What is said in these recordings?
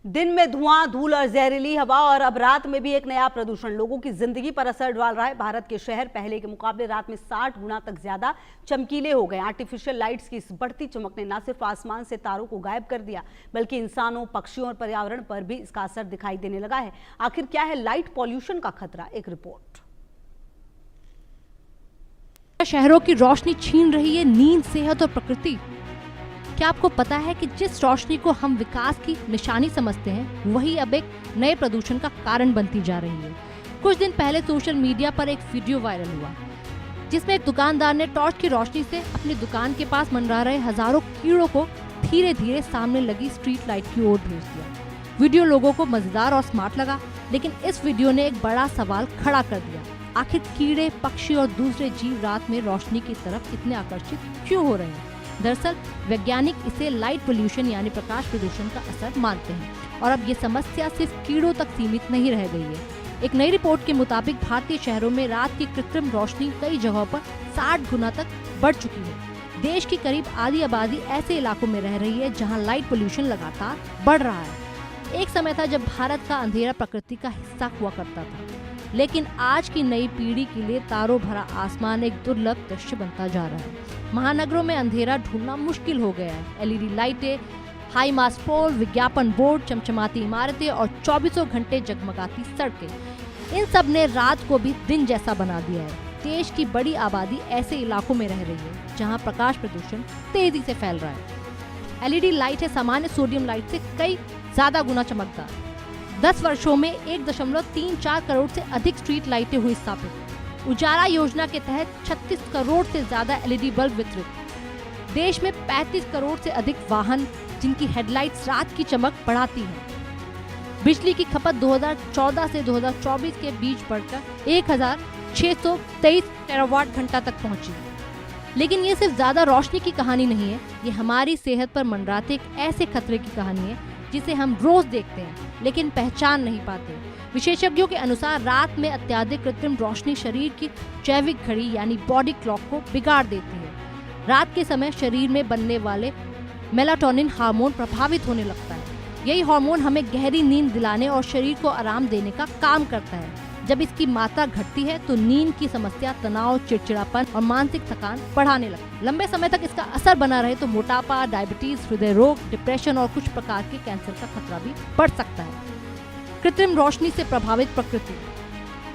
दिन में धुआं, धूल और जहरीली हवा और अब रात में भी एक नया प्रदूषण लोगों की जिंदगी पर असर डाल रहा है। भारत के शहर पहले के मुकाबले रात में 60 गुना तक ज्यादा चमकीले हो गए। आर्टिफिशियल लाइट्स की इस बढ़ती चमक ने न सिर्फ आसमान से तारों को गायब कर दिया, बल्कि इंसानों, पक्षियों और पर्यावरण पर भी इसका असर दिखाई देने लगा है। आखिर क्या है लाइट पॉल्यूशन का खतरा? एक रिपोर्ट। शहरों की रोशनी छीन रही है नींद, सेहत और प्रकृति। क्या आपको पता है कि जिस रोशनी को हम विकास की निशानी समझते हैं, वही अब एक नए प्रदूषण का कारण बनती जा रही है। कुछ दिन पहले सोशल मीडिया पर एक वीडियो वायरल हुआ, जिसमें एक दुकानदार ने टॉर्च की रोशनी से अपनी दुकान के पास मंडरा रहे हजारों कीड़ों को धीरे धीरे सामने लगी स्ट्रीट लाइट की ओर भेज दिया। वीडियो लोगों को मजेदार और स्मार्ट लगा, लेकिन इस वीडियो ने एक बड़ा सवाल खड़ा कर दिया। आखिर कीड़े, पक्षी और दूसरे जीव रात में रोशनी की तरफ इतने आकर्षित क्यों हो रहे हैं? दरअसल वैज्ञानिक इसे लाइट पोल्यूशन यानी प्रकाश प्रदूषण का असर मानते हैं। और अब ये समस्या सिर्फ कीड़ों तक सीमित नहीं रह गई है। एक नई रिपोर्ट के मुताबिक भारतीय शहरों में रात की कृत्रिम रोशनी कई जगहों पर 60 गुना तक बढ़ चुकी है। देश की करीब आधी आबादी ऐसे इलाकों में रह रही है जहाँ लाइट पोल्यूशन लगातार बढ़ रहा है। एक समय था जब भारत का अंधेरा प्रकृति का हिस्सा हुआ करता था, लेकिन आज की नई पीढ़ी के लिए तारों भरा आसमान एक दुर्लभ दृश्य बनता जा रहा है। महानगरों में अंधेरा ढूंढना मुश्किल हो गया है। एलईडी लाइटें, हाई मास्ट पोल, विज्ञापन बोर्ड, चमचमाती इमारतें और 24 घंटे जगमगाती सड़कें, इन सब ने रात को भी दिन जैसा बना दिया है। देश की बड़ी आबादी ऐसे इलाकों में रह रही है जहां प्रकाश प्रदूषण तेजी से फैल रहा है। एलईडी लाइट है सामान्य सोडियम लाइट से कई ज्यादा गुना चमकदार। 10 वर्षों में 1.34 करोड़ से अधिक स्ट्रीट लाइटें हुई स्थापित। उजाला योजना के तहत 36 करोड़ से ज्यादा एलईडी बल्ब वितरित। देश में 35 करोड़ से अधिक वाहन जिनकी हेडलाइट्स रात की चमक बढ़ाती हैं। बिजली की खपत 2014 से 2024 के बीच बढ़कर 1623 टेरावाट घंटा तक पहुंची। लेकिन ये सिर्फ ज्यादा रोशनी की कहानी नहीं है, ये हमारी सेहत पर मंडराते एक ऐसे खतरे की कहानी है जिसे हम रोज देखते हैं लेकिन पहचान नहीं पाते। विशेषज्ञों के अनुसार रात में अत्यधिक कृत्रिम रोशनी शरीर की जैविक घड़ी यानी बॉडी क्लॉक को बिगाड़ देती है। रात के समय शरीर में बनने वाले मेलाटोनिन हार्मोन प्रभावित होने लगता है। यही हार्मोन हमें गहरी नींद दिलाने और शरीर को आराम देने का काम करता है। जब इसकी मात्रा घटती है तो नींद की समस्या, तनाव, चिड़चिड़ापन और मानसिक थकान बढ़ाने लगती है। लंबे समय तक इसका असर बना रहे तो मोटापा, डायबिटीज, हृदय रोग, डिप्रेशन और कुछ प्रकार के कैंसर का खतरा भी बढ़ सकता है। कृत्रिम रोशनी से प्रभावित प्रकृति।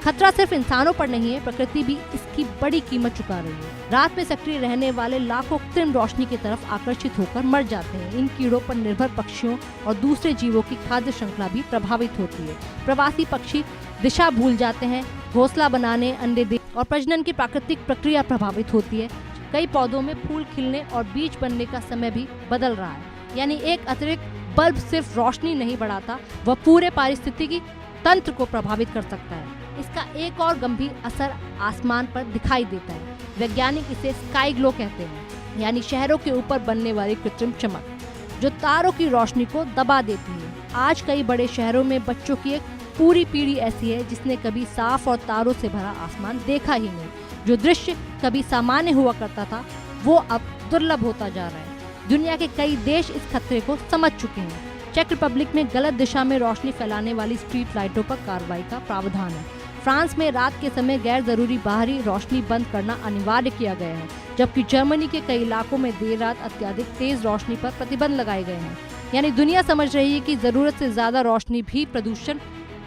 खतरा सिर्फ इंसानों पर नहीं है, प्रकृति भी इसकी बड़ी कीमत चुका रही है। रात में सक्रिय रहने वाले लाखों कृत्रिम रोशनी की तरफ आकर्षित होकर मर जाते हैं। इन कीड़ों पर निर्भर पक्षियों और दूसरे जीवों की खाद्य श्रृंखला भी प्रभावित होती है। प्रवासी पक्षी दिशा भूल जाते हैं, घोंसला बनाने, अंडे देने और प्रजनन की प्राकृतिक प्रक्रिया प्रभावित होती है। कई पौधों में फूल खिलने और बीज बनने का समय भी बदल रहा है। यानी एक अतिरिक्त बल्ब सिर्फ रोशनी नहीं बढ़ाता, वह पूरे पारिस्थितिकी तंत्र को प्रभावित कर सकता है। इसका एक और गंभीर असर आसमान पर दिखाई देता है। वैज्ञानिक इसे स्काई ग्लो कहते हैं, यानी शहरों के ऊपर बनने वाली कृत्रिम चमक, जो तारों की रोशनी को दबा देती है। आज कई बड़े शहरों में बच्चों की एक पूरी पीढ़ी ऐसी है जिसने कभी साफ और तारों से भरा आसमान देखा ही नहीं। जो दृश्य कभी सामान्य हुआ करता था, वो अब दुर्लभ होता जा रहा है। दुनिया के कई देश इस खतरे को समझ चुके हैं। चेक रिपब्लिक में गलत दिशा में रोशनी फैलाने वाली स्ट्रीट लाइटों पर कार्रवाई का प्रावधान है। फ्रांस में रात के समय गैर जरूरी बाहरी रोशनी बंद करना अनिवार्य किया गया है, जबकि जर्मनी के कई इलाकों में देर रात अत्यधिक तेज रोशनी पर प्रतिबंध लगाए गए हैं। यानी दुनिया समझ रही है कि जरूरत से ज्यादा रोशनी भी प्रदूषण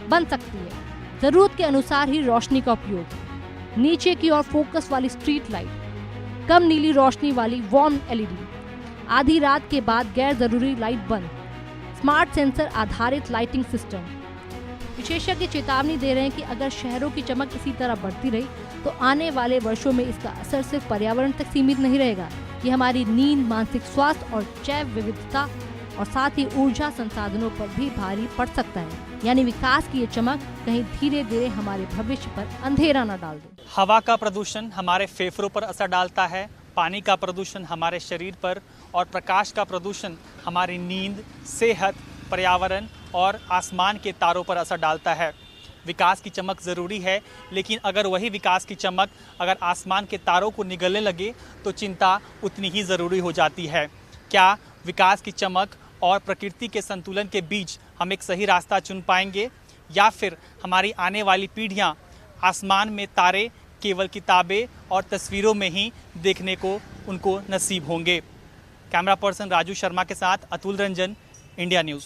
बन सकती है। जरूरत के अनुसार ही रोशनी का उपयोग। नीचे की ओर फोकस वाली स्ट्रीट लाइट, कम नीली रोशनी वाली वार्म एलईडी, आधी रात के बाद गैर जरूरी लाइट बंद, स्मार्ट सेंसर आधारित लाइटिंग सिस्टम। विशेषज्ञ चेतावनी दे रहे हैं कि अगर शहरों की चमक इसी तरह बढ़ती रही तो आने वाले वर्षों में इसका असर सिर्फ पर्यावरण तक सीमित नहीं रहेगा, ये हमारी नींद, मानसिक स्वास्थ्य और जैव विविधता और साथ ही ऊर्जा संसाधनों पर भी भारी पड़ सकता है। यानी विकास की ये चमक कहीं धीरे धीरे हमारे भविष्य पर अंधेरा न डाल दे। हवा का प्रदूषण हमारे फेफड़ों पर असर डालता है, पानी का प्रदूषण हमारे शरीर पर और प्रकाश का प्रदूषण हमारी नींद, सेहत, पर्यावरण और आसमान के तारों पर असर डालता है। विकास की चमक ज़रूरी है, लेकिन अगर वही विकास की चमक अगर आसमान के तारों को निगलने लगे तो चिंता उतनी ही ज़रूरी हो जाती है। क्या विकास की चमक और प्रकृति के संतुलन के बीच हम एक सही रास्ता चुन पाएंगे, या फिर हमारी आने वाली पीढ़ियाँ आसमान में तारे केवल किताबें और तस्वीरों में ही देखने को उनको नसीब होंगे। कैमरा पर्सन राजू शर्मा के साथ अतुल रंजन, इंडिया न्यूज़।